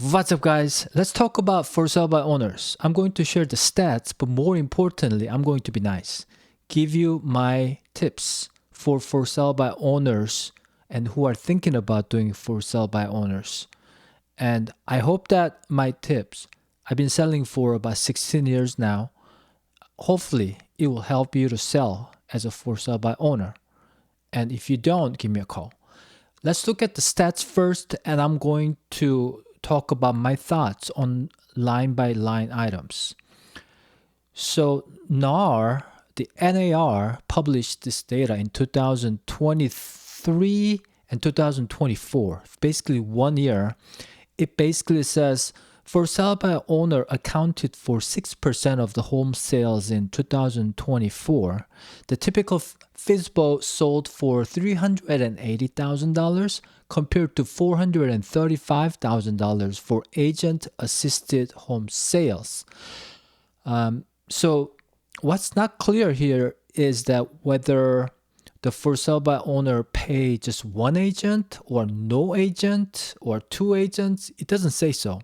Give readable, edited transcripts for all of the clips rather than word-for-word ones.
What's up, guys? Let's talk about for sale by owners. I'm going to share the stats, but more importantly, I'm going to be nice. Give you my tips for sale by owners and who are thinking about doing for sale by owners. And I hope that my tips, I've been selling for about 16 years now. Hopefully, it will help you to sell as a for sale by owner. And if you don't, give me a call. Let's look at the stats first, and I'm going to talk about my thoughts on line by line items. So NAR, the NAR published this data in 2023 and 2024, basically 1 year. It basically says for sale by owner accounted for 6% of the home sales in 2024. The typical FSBO sold for $380,000 compared to $435,000 for agent-assisted home sales. So what's not clear here is that whether the for sale by owner pay just one agent or no agent or two agents. It doesn't say so.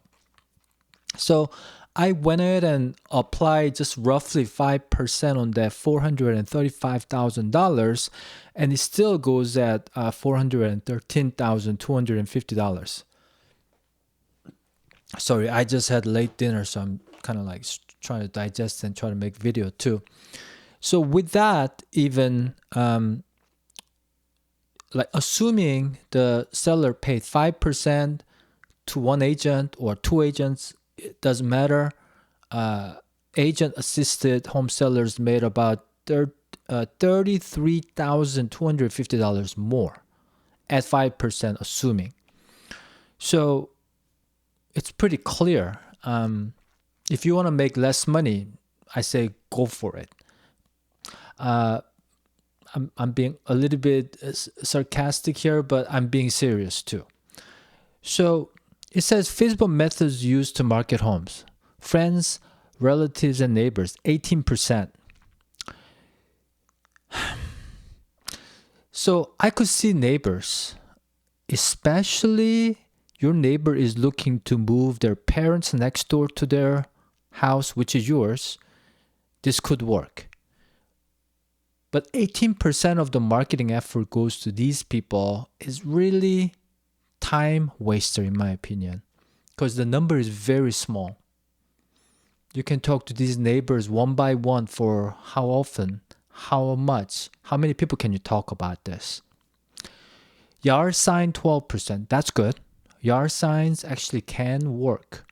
So I went ahead and applied just roughly 5% on that $435,000, and it still goes at $413,250. Sorry, I just had late dinner, so I'm kind of like trying to digest and try to make video too. So with that, even like assuming the seller paid 5% to one agent or two agents, it doesn't matter. Agent-assisted home sellers made about $33,250 more at 5%, assuming. So it's pretty clear. If you want to make less money, I say go for it. I'm being a little bit sarcastic here, but I'm being serious too. So it says FSBO methods used to market homes. Friends, relatives, and neighbors, 18%. So I could see neighbors, especially your neighbor is looking to move their parents next door to their house, which is yours. This could work. But 18% of the marketing effort goes to these people is really time waster, in my opinion, because the number is very small. You can talk to these neighbors one by one for how often, how much, how many people can you talk about this? Yard sign, 12%. That's good. Yard signs actually can work.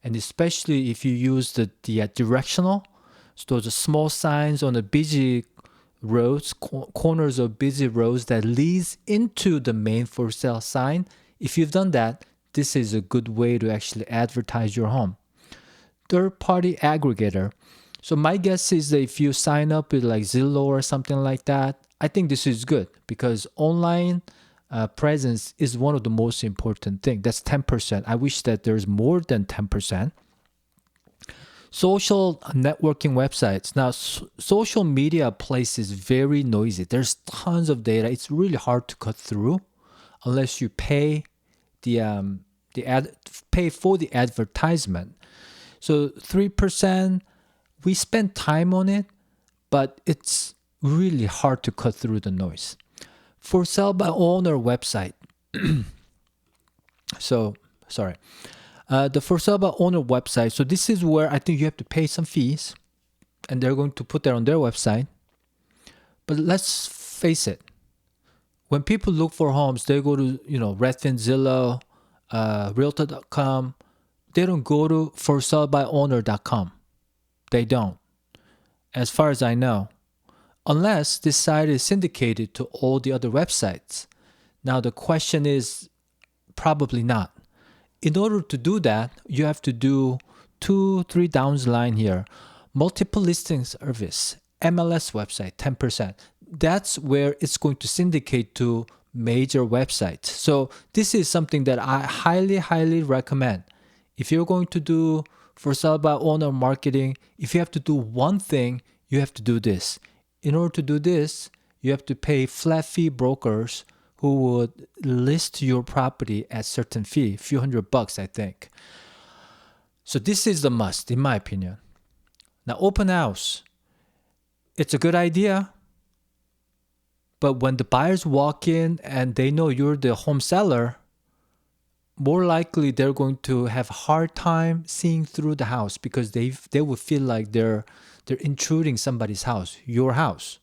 And especially if you use the directional, so those are small signs on the busy roads, corners of busy roads that leads into the main for sale sign. If you've done that, this is a good way to actually advertise your home. Third-party aggregator. So my guess is that if you sign up with like Zillow or something like that, I think this is good because online presence is one of the most important things. That's 10%. I wish that there's more than 10%. Social networking websites. Now, social media place is very noisy. There's tons of data. It's really hard to cut through unless you pay pay for the advertisement. So 3%, we spend time on it, but it's really hard to cut through the noise. For sale by owner website. The for sale by owner website. So this is where I think you have to pay some fees, and they're going to put that on their website. But let's face it, when people look for homes, they go to Redfin, Zillow, Realtor.com. They don't go to forsalebyowner.com. They don't, as far as I know, unless this site is syndicated to all the other websites. Now the question is probably not. In order to do that, you have to do 2-3 down the line here. Multiple listing service, MLS website, 10%. That's where it's going to syndicate to major websites. So this is something that I highly, highly recommend. If you're going to do for sale by owner marketing, if you have to do one thing, you have to do this. In order to do this, you have to pay flat fee brokers who would list your property at certain fee, a few $100, I think. So this is the must, in my opinion. Now, open house, it's a good idea. But when the buyers walk in and they know you're the home seller, more likely they're going to have a hard time seeing through the house because they will feel like they're intruding somebody's house, your house.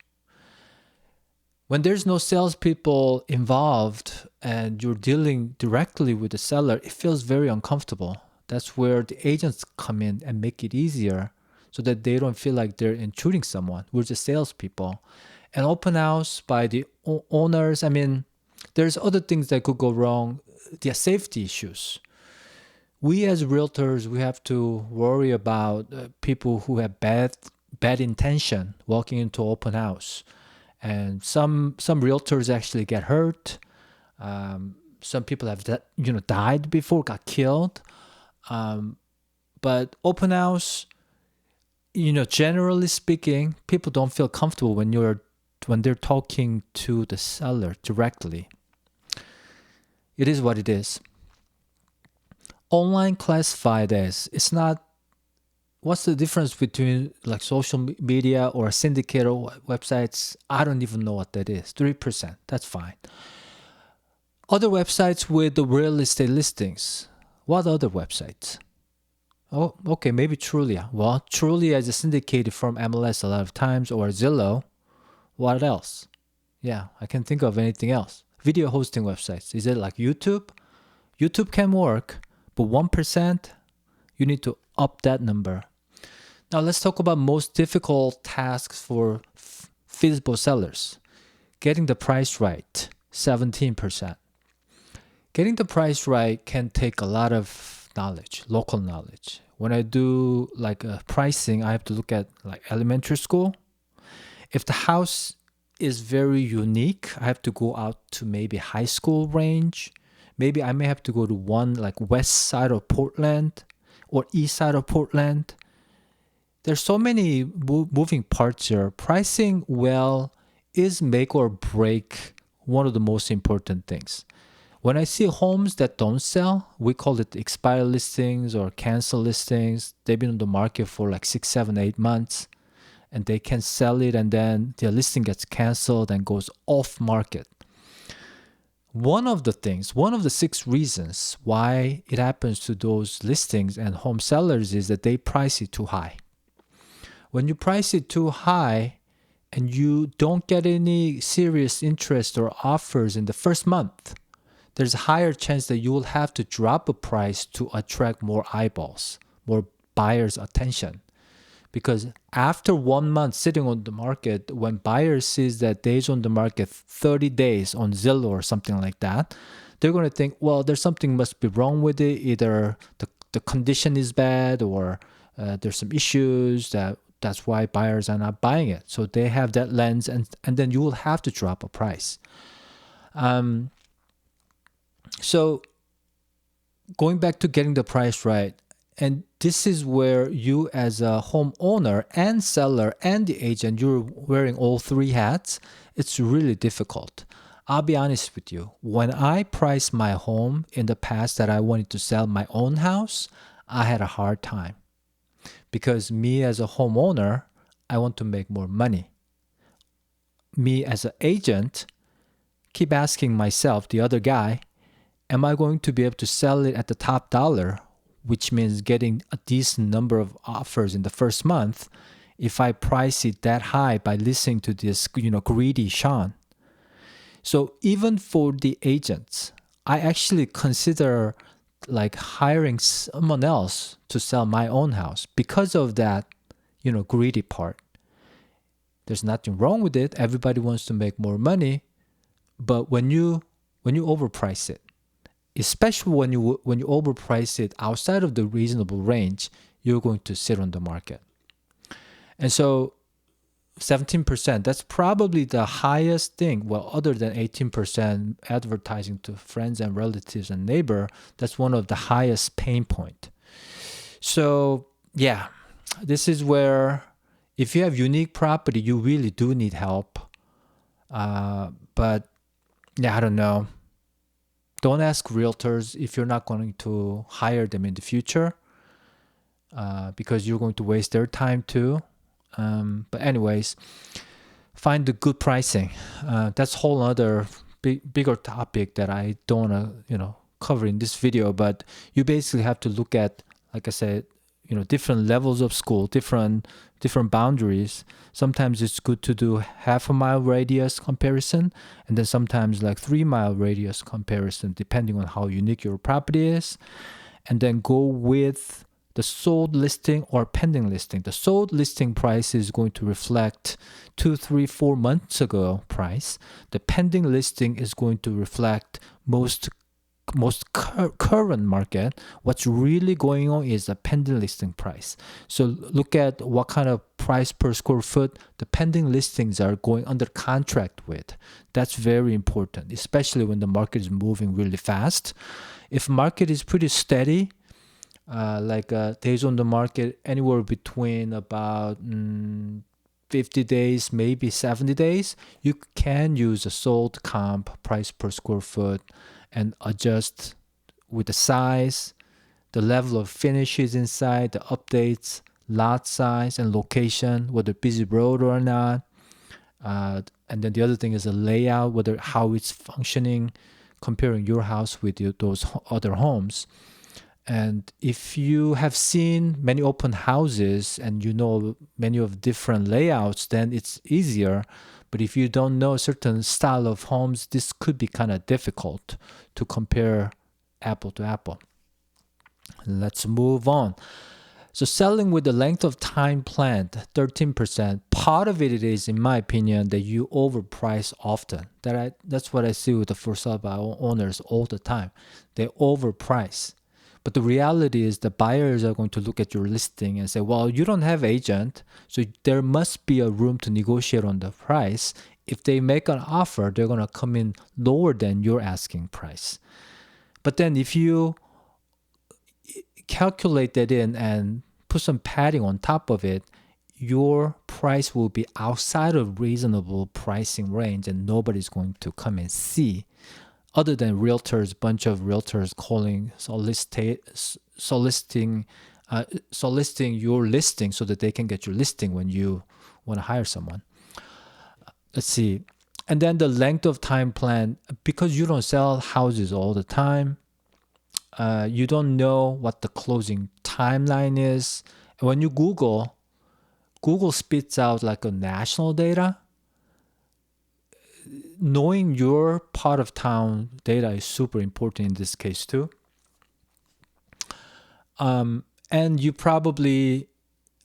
When there's no salespeople involved and you're dealing directly with the seller, it feels very uncomfortable. That's where the agents come in and make it easier so that they don't feel like they're intruding someone. We're just salespeople. An open house by the owners, I mean, there's other things that could go wrong. There are safety issues. We as realtors, we have to worry about people who have bad intention walking into open house. And some realtors actually get hurt. Some people have died before, got killed. But open house, generally speaking, people don't feel comfortable when they're talking to the seller directly. It is what it is. Online classified as, it's not, what's the difference between like social media or syndicated websites? I don't even know what that is. 3%, that's fine. Other websites with the real estate listings. What other websites? Oh, okay, maybe Trulia. Well, Trulia is a syndicated from MLS a lot of times, or Zillow. What else? Yeah, I can't think of anything else. Video hosting websites. Is it like YouTube? YouTube can work, but 1%, you need to up that number. Now let's talk about most difficult tasks for FSBO sellers. Getting the price right, 17%. Getting the price right can take a lot of knowledge, local knowledge. When I do like pricing, I have to look at like elementary school. If the house is very unique, I have to go out to maybe high school range. Maybe I may have to go to one like west side of Portland or east side of Portland. There's so many moving parts here. Pricing well is make or break one of the most important things. When I see homes that don't sell, we call it expired listings or cancel listings. They've been on the market for like 6, 7, 8 months. And they can sell it and then their listing gets canceled and goes off market. One of the 6 reasons why it happens to those listings and home sellers is that they price it too high. When you price it too high and you don't get any serious interest or offers in the first month, there's a higher chance that you will have to drop a price to attract more eyeballs, more buyers' attention. Because after 1 month sitting on the market, when buyers sees that days on the market 30 days on Zillow or something like that, they're going to think, well, there's something must be wrong with it. Either the condition is bad or there's some issues that's why buyers are not buying it. So they have that lens and then you will have to drop a price. So going back to getting the price right, and this is where you as a homeowner and seller and the agent, you're wearing all 3 hats. It's really difficult. I'll be honest with you. When I priced my home in the past that I wanted to sell my own house, I had a hard time. Because me as a homeowner, I want to make more money. Me as an agent, keep asking myself, the other guy, am I going to be able to sell it at the top dollar, which means getting a decent number of offers in the first month, if I price it that high by listening to this, greedy Shawn? So even for the agents, I actually consider like hiring someone else to sell my own house because of that, greedy part. There's nothing wrong with it. Everybody wants to make more money, but when you overprice it, especially when you overprice it outside of the reasonable range, you're going to sit on the market. And so 17%, that's probably the highest thing. Well, other than 18% advertising to friends and relatives and neighbor, that's one of the highest pain point. So yeah, this is where if you have unique property, you really do need help. But Yeah, I don't know. Don't ask realtors if you're not going to hire them in the future, because you're going to waste their time too. But anyways, find the good pricing. That's a whole other bigger topic that I don't want to cover in this video. But you basically have to look at, like I said, different levels of school, different boundaries. Sometimes it's good to do half a mile radius comparison, and then sometimes like 3 mile radius comparison, depending on how unique your property is. And then go with the sold listing or pending listing. The sold listing price is going to reflect 2, 3, 4 months ago price. The pending listing is going to reflect most current market. What's really going on is the pending listing price. So look at what kind of price per square foot the pending listings are going under contract with. That's very important, especially when the market is moving really fast. If market is pretty steady, days on the market anywhere between about 50 days, maybe 70 days, you can use a sold comp price per square foot and adjust with the size, the level of finishes inside, the updates, lot size, and location, whether busy road or not. And then the other thing is the layout, how it's functioning, comparing your house with those other homes. And if you have seen many open houses and you know many of different layouts, then it's easier. But if you don't know a certain style of homes, this could be kind of difficult to compare apple to apple. Let's move on. So selling with the length of time planned, 13%. Part of it is, in my opinion, that you overprice often. That's what I see with the for sale by owners all the time. They overprice. But the reality is the buyers are going to look at your listing and say, well, you don't have agent, so there must be a room to negotiate on the price. If they make an offer, they're going to come in lower than your asking price. But then if you calculate that in and put some padding on top of it, your price will be outside of reasonable pricing range and nobody's going to come and see. Other than realtors, bunch of realtors calling, soliciting your listing so that they can get your listing when you want to hire someone. Let's see. And then the length of time plan, because you don't sell houses all the time, you don't know what the closing timeline is. And when you Google spits out like a national data. Knowing your part of town data is super important in this case too. And you probably,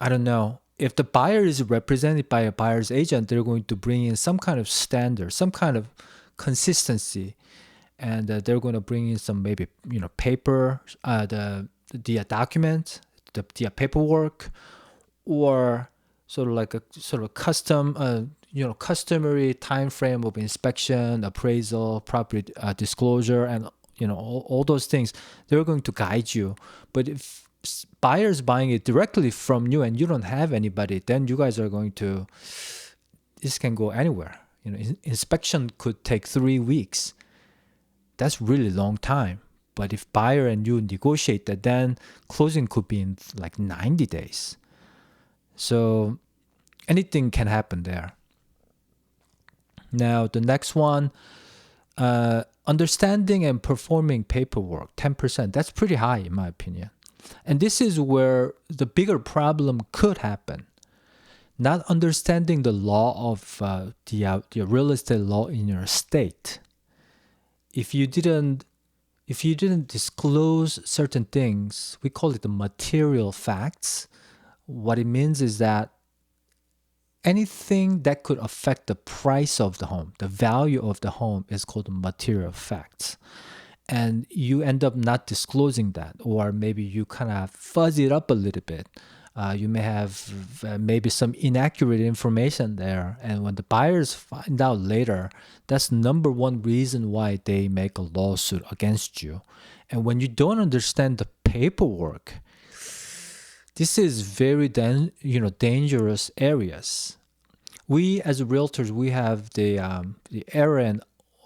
I don't know, if the buyer is represented by a buyer's agent, they're going to bring in some kind of standard, some kind of consistency. And they're going to bring in some maybe, paper, the document, the paperwork, or sort of custom, customary time frame of inspection, appraisal, property disclosure, and all those things. They're going to guide you. But if buyers buying it directly from you and you don't have anybody, then you guys are going to. This can go anywhere. Inspection could take 3 weeks. That's really long time. But if buyer and you negotiate that, then closing could be in like 90 days. So anything can happen there. Now, the next one, understanding and performing paperwork, 10%. That's pretty high in my opinion. And this is where the bigger problem could happen. Not understanding the law of the real estate law in your state. If you didn't disclose certain things, we call it the material facts. What it means is that anything that could affect the price of the home, the value of the home, is called material facts. And you end up not disclosing that, or maybe you kind of fuzzy it up a little bit. You may have maybe some inaccurate information there. And when the buyers find out later, that's number one reason why they make a lawsuit against you. And when you don't understand the paperwork, this is very dangerous areas. We as realtors, we have the error and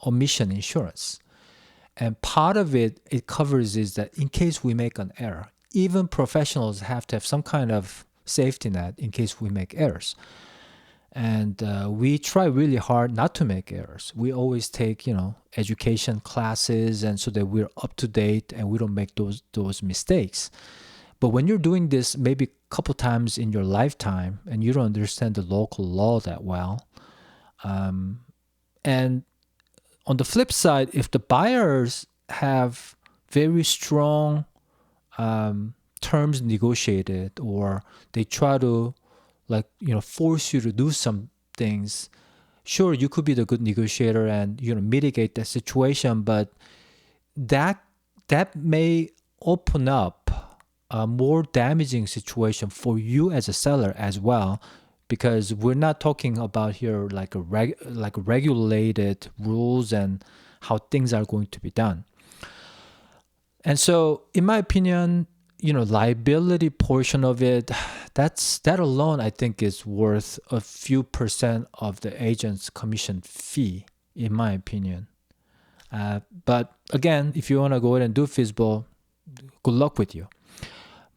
omission insurance. And part of it covers is that in case we make an error, even professionals have to have some kind of safety net in case we make errors. And we try really hard not to make errors. We always take, education classes, and so that we're up to date and we don't make those mistakes. But when you're doing this maybe a couple times in your lifetime and you don't understand the local law that well, and on the flip side, if the buyers have very strong terms negotiated, or they try to force you to do some things, sure, you could be the good negotiator and mitigate that situation, but that may open up a more damaging situation for you as a seller as well, because we're not talking about here like regulated rules and how things are going to be done. And so, in my opinion, liability portion of it, that alone I think is worth a few percent of the agent's commission fee, in my opinion. But again, if you want to go ahead and do FSBO, good luck with you.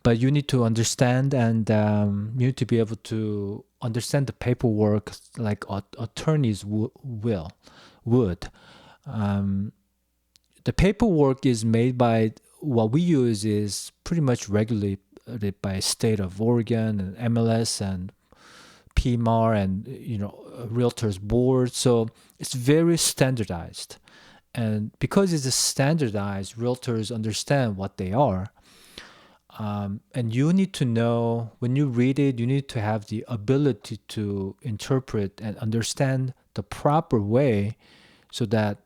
But you need to understand, and you need to be able to understand the paperwork like attorneys would. The paperwork is made by, what we use is pretty much regulated by state of Oregon and MLS and PMAR and Realtors board. So it's very standardized, and because it's standardized, Realtors understand what they are. And you need to know, when you read it, you need to have the ability to interpret and understand the proper way so that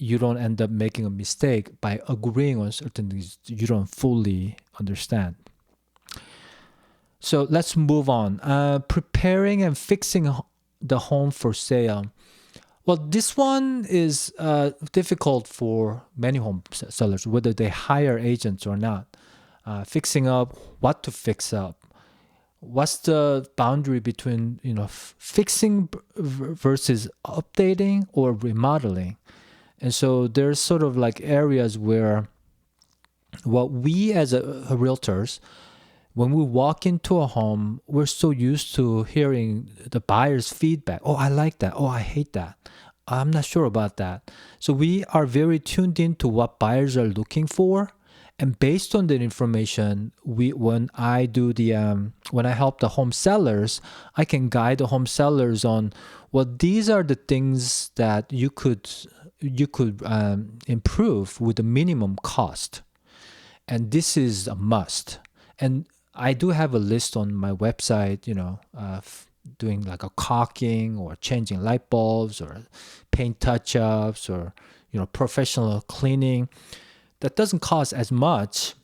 you don't end up making a mistake by agreeing on certain things you don't fully understand. So let's move on. Preparing and fixing the home for sale. Well, this one is difficult for many home sellers, whether they hire agents or not. Fixing up, what to fix up. What's the boundary between fixing versus updating or remodeling? And so there's sort of like areas where what we as realtors, when we walk into a home, we're so used to hearing the buyer's feedback. Oh, I like that. Oh, I hate that. I'm not sure about that. So we are very tuned into what buyers are looking for. And based on that information, when I help the home sellers, I can guide the home sellers on, well, these are the things that you could improve with the minimum cost, and this is a must. And I do have a list on my website, doing like a caulking or changing light bulbs or paint touch-ups or professional cleaning. That doesn't cost as much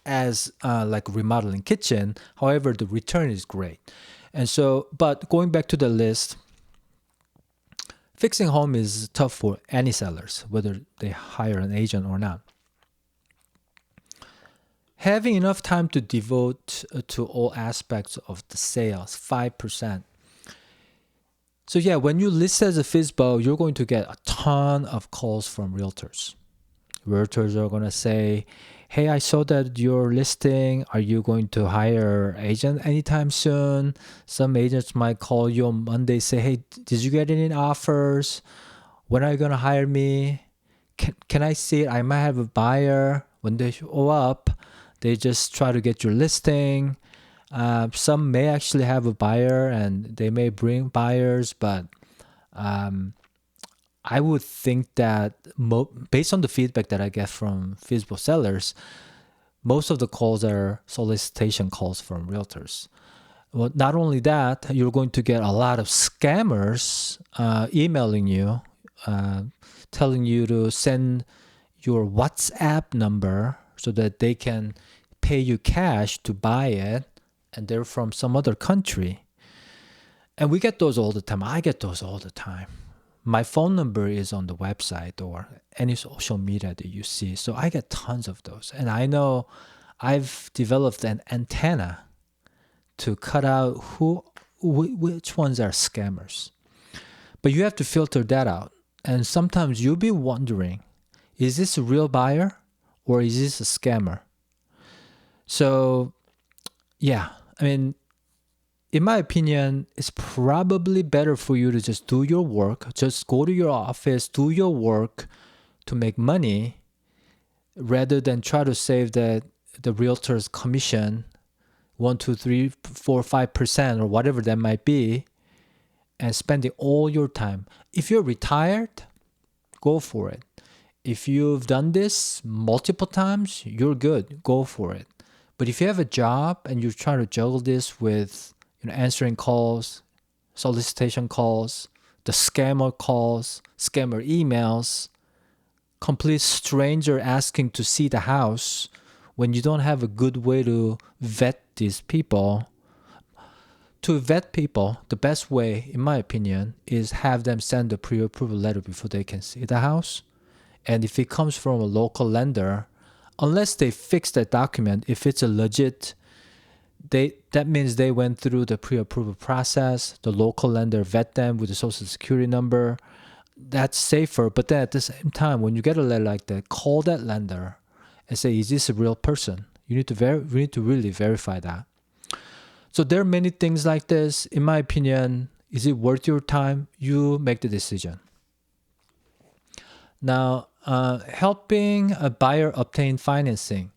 as like remodeling kitchen. However, the return is great. And so, but going back to the list, fixing home is tough for any sellers, whether they hire an agent or not. Having enough time to devote to all aspects of the sales, 5%. So yeah, when you list as a FSBO, you're going to get a ton of calls from realtors. Realtors are going to say, hey, I saw that you're listing. Are you going to hire an agent anytime soon? Some agents might call you on Monday, say, hey, did you get any offers? When are you going to hire me? Can I see it? I might have a buyer. When they show up, they just try to get your listing. Some may actually have a buyer and they may bring buyers, but I would think that based on the feedback that I get from FSBO sellers, most of the calls are solicitation calls from realtors. Well, not only that, you're going to get a lot of scammers emailing you, telling you to send your WhatsApp number so that they can pay you cash to buy it, and they're from some other country. And we get those all the time. I get those all the time. My phone number is on the website or any social media that you see. So I get tons of those. And I know I've developed an antenna to cut out which ones are scammers. But you have to filter that out. And sometimes you'll be wondering, is this a real buyer or is this a scammer? So, yeah, I mean, in my opinion, it's probably better for you to just do your work, just go to your office, do your work to make money rather than try to save the realtor's commission 1, 2, 3, 4, 5% or whatever that might be, and spending all your time. If you're retired, go for it. If you've done this multiple times, you're good. Go for it. But if you have a job and you're trying to juggle this with answering calls, solicitation calls, the scammer calls, scammer emails, complete stranger asking to see the house when you don't have a good way to vet these people. To vet people, the best way, in my opinion, is have them send a pre-approval letter before they can see the house. And if it comes from a local lender, unless they fix that document, if it's a legit, that means they went through the pre-approval process, the local lender vet them with the social security number. That's safer. But then at the same time, when you get a letter like that, call that lender and say, is this a real person? You need to really verify that. So there are many things like this. In my opinion, is it worth your time? You make the decision. Now, helping a buyer obtain financing.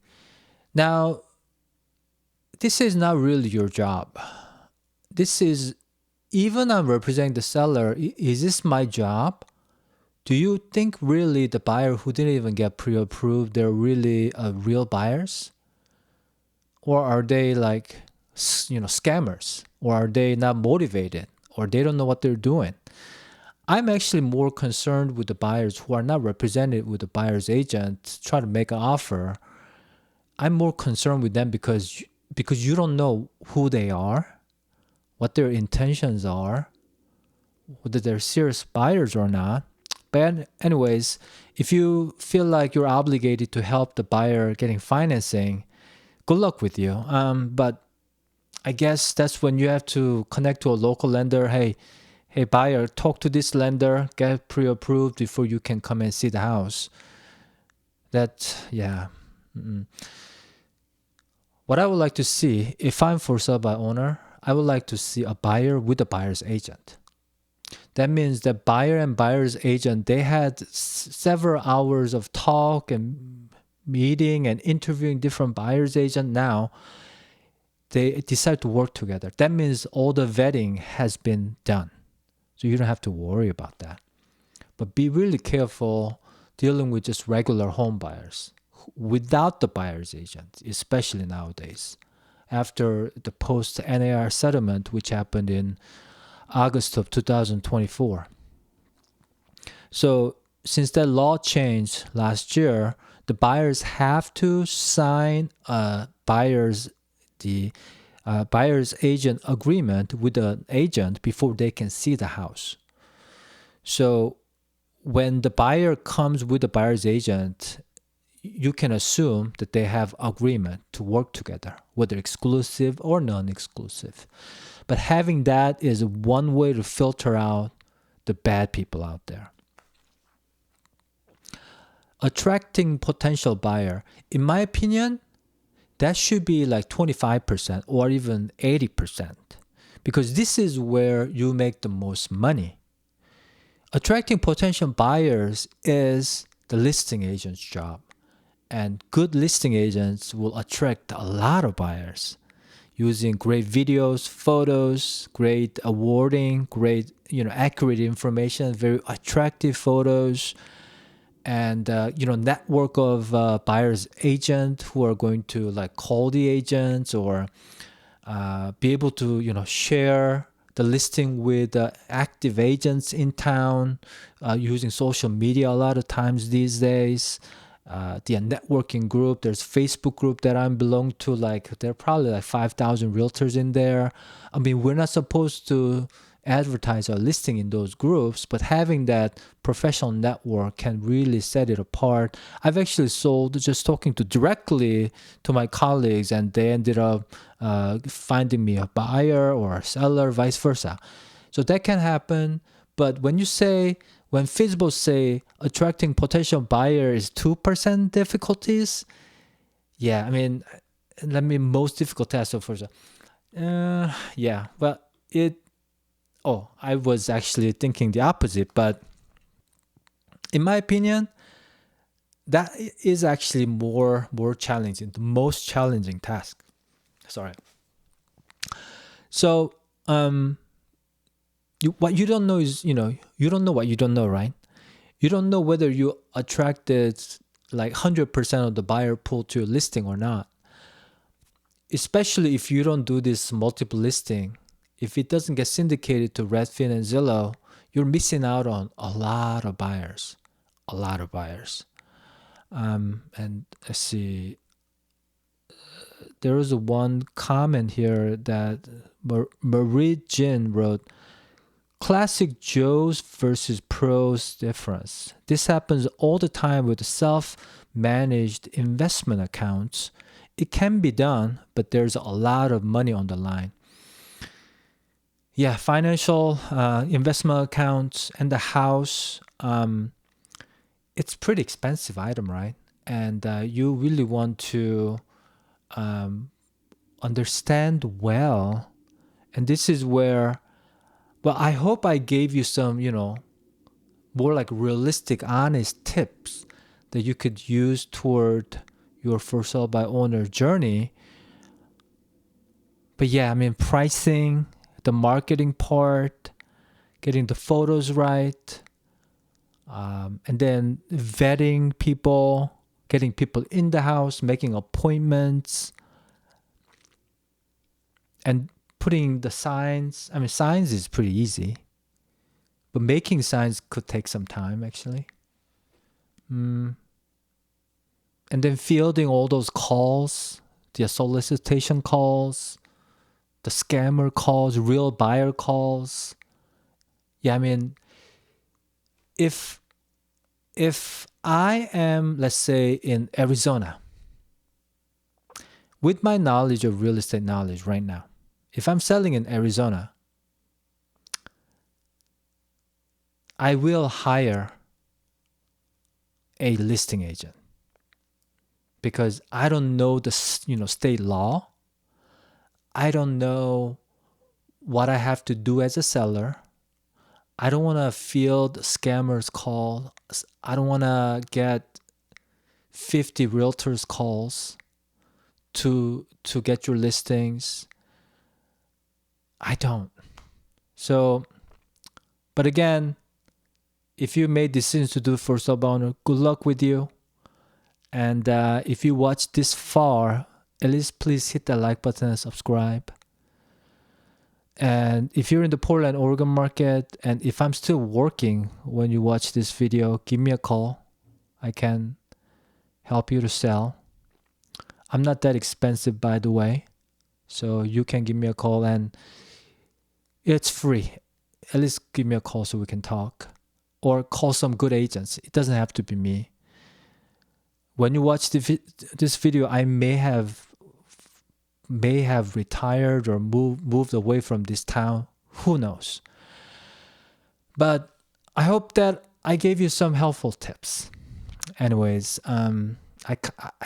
Now, this is not really your job. This is, even I'm representing the seller, is this my job? Do you think really the buyer who didn't even get pre-approved, they're really real buyers? Or are they like, scammers? Or are they not motivated? Or they don't know what they're doing? I'm actually more concerned with the buyers who are not represented with the buyer's agent try to make an offer. I'm more concerned with them because you don't know who they are, what their intentions are, whether they're serious buyers or not. But anyways, if you feel like you're obligated to help the buyer getting financing, good luck with you. But I guess that's when you have to connect to a local lender. Hey buyer, talk to this lender, get pre-approved before you can come and see the house. What I would like to see, if I'm for sale by owner, I would like to see a buyer with a buyer's agent. That means that buyer and buyer's agent, they had several hours of talk and meeting and interviewing different buyer's agent. Now they decide to work together. That means all the vetting has been done. So you don't have to worry about that. But be really careful dealing with just regular home buyers without the buyer's agent, especially nowadays. After the post-NAR settlement, which happened in August of 2024. So since that law changed last year, the buyers have to sign a buyer's agent agreement with the agent before they can see the house. So when the buyer comes with the buyer's agent, you can assume that they have agreement to work together, whether exclusive or non-exclusive. But having that is one way to filter out the bad people out there. Attracting potential buyer, in my opinion, that should be like 25% or even 80%, because this is where you make the most money. Attracting potential buyers is the listing agent's job, and good listing agents will attract a lot of buyers using great videos, photos, great awarding, great accurate information, very attractive photos, and network of buyers agent who are going to like call the agents or be able to share the listing with active agents in town using social media a lot of times these days. The networking group, there's Facebook group that I belong to, like there are probably like 5,000 realtors in there. I mean, we're not supposed to advertise our listing in those groups, but having that professional network can really set it apart. I've actually sold just talking directly to my colleagues, and they ended up finding me a buyer or a seller, vice versa. So that can happen. But when you say, when FSBOs say attracting potential buyer is 2% difficulties, yeah, I mean, most difficult task so far. Yeah, well, I was actually thinking the opposite, but in my opinion, that is actually more challenging, the most challenging task. Sorry. So, what you don't know is, you don't know what you don't know, right? You don't know whether you attracted like 100% of the buyer pool to your listing or not. Especially if you don't do this multiple listing. If it doesn't get syndicated to Redfin and Zillow, you're missing out on a lot of buyers. A lot of buyers. And let's see. There was one comment here that Marie Jin wrote, classic Joe's versus pros difference. This happens all the time with self-managed investment accounts. It can be done, but there's a lot of money on the line. Yeah, financial investment accounts and the house, it's pretty expensive item, right? And you really want to understand well. And this is where, well, I hope I gave you some, more like realistic, honest tips that you could use toward your for sale by owner journey. But yeah, I mean, pricing, the marketing part, getting the photos right, and then vetting people, getting people in the house, making appointments, and putting the signs. I mean, signs is pretty easy, but making signs could take some time, actually. And then fielding all those calls, the solicitation calls, the scammer calls, real buyer calls. Yeah, I mean, if I am, let's say, in Arizona, with my knowledge of real estate knowledge right now, if I'm selling in Arizona, I will hire a listing agent because I don't know the state law. I don't know what I have to do as a seller. I don't want to field scammers call. I don't want to get 50 realtors calls to get your listings. I don't. So, but again, if you made decisions to do for sale by owner, good luck with you. And if you watch this far, at least please hit that like button and subscribe. And if you're in the Portland, Oregon market, and if I'm still working when you watch this video, give me a call. I can help you to sell. I'm not that expensive, by the way. So you can give me a call and it's free. At least give me a call so we can talk. Or call some good agents. It doesn't have to be me. When you watch this video, I may have retired or moved away from this town. Who knows? But I hope that I gave you some helpful tips. Anyways, I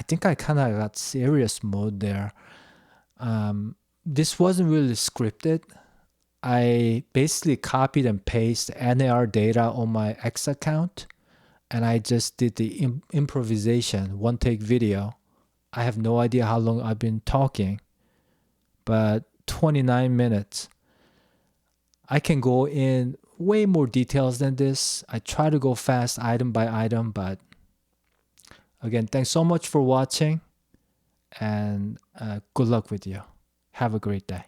think I kind of got serious mode there. This wasn't really scripted. I basically copied and pasted NAR data on my X account, and I just did the improvisation, one take video. I have no idea how long I've been talking, but 29 minutes. I can go in way more details than this. I try to go fast item by item, but again, thanks so much for watching, and good luck with you. Have a great day.